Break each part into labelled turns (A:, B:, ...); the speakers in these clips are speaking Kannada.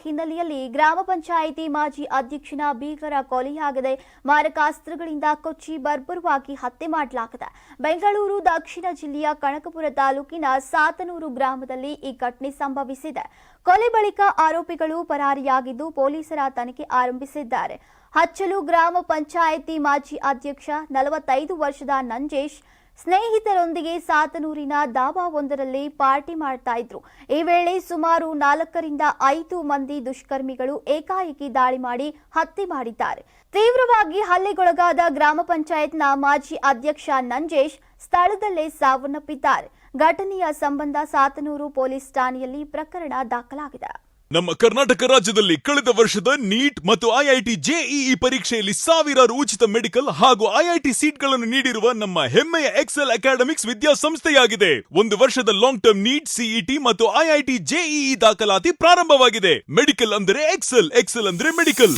A: ಹಿನ್ನೆಲೆಯಲ್ಲಿ ಗ್ರಾಮ ಪಂಚಾಯಿತಿ ಮಾಜಿ ಅಧ್ಯಕ್ಷನ ಭೀಕರ ಕೊಲೆಯಾಗಿದೆ. ಮಾರಕಾಸ್ತ್ರಗಳಿಂದ ಕೊಚ್ಚಿ ಬರ್ಬರವಾಗಿ ಹತ್ಯೆ ಮಾಡಲಾಗಿದೆ. ಬೆಂಗಳೂರು ದಕ್ಷಿಣ ಜಿಲ್ಲೆಯ ಕನಕಪುರ ತಾಲೂಕಿನ ಸಾತನೂರು ಗ್ರಾಮದಲ್ಲಿ ಈ ಘಟನೆ ಸಂಭವಿಸಿದೆ. ಕೊಲೆ ಬಳಿಕ ಆರೋಪಿಗಳು ಪರಾರಿಯಾಗಿದ್ದು ಪೊಲೀಸರ ತನಿಖೆ ಆರಂಭಿಸಿದ್ದಾರೆ. ಹಚ್ಚಲು ಗ್ರಾಮ ಪಂಚಾಯಿತಿ ಮಾಜಿ ಅಧ್ಯಕ್ಷ 45 ವರ್ಷದ ನಂಜೇಶ್ ಸ್ನೇಹಿತರೊಂದಿಗೆ ಸಾತನೂರಿನ ದಾಬಾವೊಂದರಲ್ಲಿ ಪಾರ್ಟಿ ಮಾಡ್ತಾ ಇದ್ರು. ಈ ವೇಳೆ ಸುಮಾರು 4 ರಿಂದ 5 ಮಂದಿ ದುಷ್ಕರ್ಮಿಗಳು ಏಕಾಏಕಿ ದಾಳಿ ಮಾಡಿ ಹತ್ಯೆ ಮಾಡಿದ್ದಾರೆ. ತೀವ್ರವಾಗಿ ಹಲ್ಲೆಗೊಳಗಾದ ಗ್ರಾಮ ಪಂಚಾಯತ್ನ ಮಾಜಿ ಅಧ್ಯಕ್ಷ ನಂಜೇಶ್ ಸ್ಥಳದಲ್ಲೇ ಸಾವನ್ನಪ್ಪಿದ್ದಾರೆ. ಘಟನೆಯ ಸಂಬಂಧ ಸಾತನೂರು ಪೊಲೀಸ್ ಠಾಣೆಯಲ್ಲಿ ಪ್ರಕರಣ ದಾಖಲಾಗಿದೆ.
B: ನಮ್ಮ ಕರ್ನಾಟಕ ರಾಜ್ಯದಲ್ಲಿ ಕಳೆದ ವರ್ಷದ ನೀಟ್ ಮತ್ತು ಐಐಟಿ ಜೆಇಇ ಪರೀಕ್ಷೆಯಲ್ಲಿ ಸಾವಿರಾರು ಉಚಿತ ಮೆಡಿಕಲ್ ಹಾಗೂ ಐಐಟಿ ಸೀಟ್ಗಳನ್ನು ನೀಡಿರುವ ನಮ್ಮ ಹೆಮ್ಮೆಯ ಎಕ್ಸೆಲ್ ಅಕಾಡೆಮಿಕ್ಸ್ ವಿದ್ಯಾಸಂಸ್ಥೆಯಾಗಿದೆ. 1 ವರ್ಷದ ಲಾಂಗ್ ಟರ್ಮ್ ನೀಟ್, ಸಿಇಟಿ ಮತ್ತು ಐಐಟಿ ಜೆಇಇ ದಾಖಲಾತಿ ಪ್ರಾರಂಭವಾಗಿದೆ. ಮೆಡಿಕಲ್ ಅಂದ್ರೆ ಎಕ್ಸೆಲ್, ಎಕ್ಸೆಲ್ ಅಂದ್ರೆ ಮೆಡಿಕಲ್.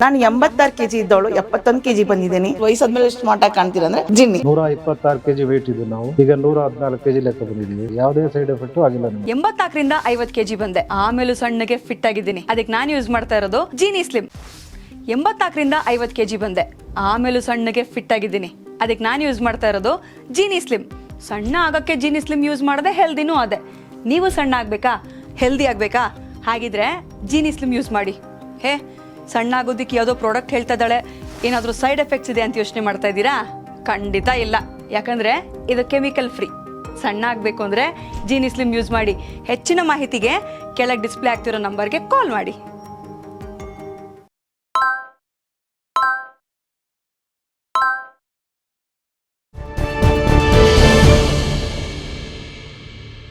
C: ನಾನು 86 ಕೆಜಿ ಇದ್ದವಳು 71 ಕೆಜಿ ಬಂದಿದ್ದೀನಿ. ವಯಸ್ಸಾದ್ಮೇಲೆ ಸ್ಮಾರ್ಟ್ ಆಗಿ ಕಾಣ್ತೀರಾ ಅಂದ್ರೆ ಜಿನ್ನಿ.
D: 126 ಕೆಜಿ ವೇಟ್ ಇದ್ದು ನಾವು ಈಗ 114 ಕೆಜಿ ಲೆಕ್ಕ ಬಂದಿದ್ದೀವಿ. ಯಾವುದೇ ಸೈಡ್ ಎಫೆಕ್ಟ್ ಆಗಿಲ್ಲ.
E: 84 ರಿಂದ 50 ಕೆಜಿ ಬಂದೆ. ಆಮೇಲೆ ಸಣ್ಣಗೆ ಫಿಟ್ ಆಗಿದ್ದೀನಿ. ಅದಕ್ಕೆ ನಾನು ಯೂಸ್ ಮಾಡ್ತಾ ಇರೋದು ಜೀನಿ ಸ್ಲಿಮ್. 84 ರಿಂದ 50 ಕೆಜಿ ಬಂದೆ. ಆಮೇಲೆ ಸಣ್ಣಗೆ ಫಿಟ್ ಆಗಿದ್ದೀನಿ. ಅದಕ್ಕೆ ನಾನು ಯೂಸ್ ಮಾಡ್ತಾ ಇರೋದು ಜೀನಿ ಸ್ಲಿಮ್. ಸಣ್ಣ ಆಗಕ್ಕೆ ಜೀನಿ ಸ್ಲಿಮ್ ಯೂಸ್ ಮಾಡದೆ ಹೆಲ್ದಿನೂ ಅದೇ. ನೀವು ಸಣ್ಣ ಆಗ್ಬೇಕಾ, ಹೆಲ್ದಿ ಆಗ್ಬೇಕಾ? ಹಾಗಿದ್ರೆ ಜೀನಿ ಸ್ಲಿಮ್ ಯೂಸ್ ಮಾಡಿ. ಸಣ್ಣ ಆಗೋದಕ್ಕೆ ಯಾವುದೋ ಪ್ರಾಡಕ್ಟ್ ಹೇಳ್ತಾ ಇದ್ದಾಳೆ, ಏನಾದರೂ ಸೈಡ್ ಎಫೆಕ್ಟ್ಸ್ ಇದೆ ಅಂತ ಯೋಚನೆ ಮಾಡ್ತಾ ಇದ್ದೀರಾ? ಖಂಡಿತ ಇಲ್ಲ. ಯಾಕಂದ್ರೆ ಇದು ಕೆಮಿಕಲ್ ಫ್ರೀ. ಸಣ್ಣ ಆಗಬೇಕು ಅಂದ್ರೆ ಜೀನಿ ಸ್ಲಿಮ್ ಯೂಸ್ ಮಾಡಿ. ಹೆಚ್ಚಿನ ಮಾಹಿತಿಗೆ ಕೆಳಗೆ ಡಿಸ್ಪ್ಲೇ ಆಗ್ತಿರೋ ನಂಬರ್ಗೆ ಕಾಲ್ ಮಾಡಿ.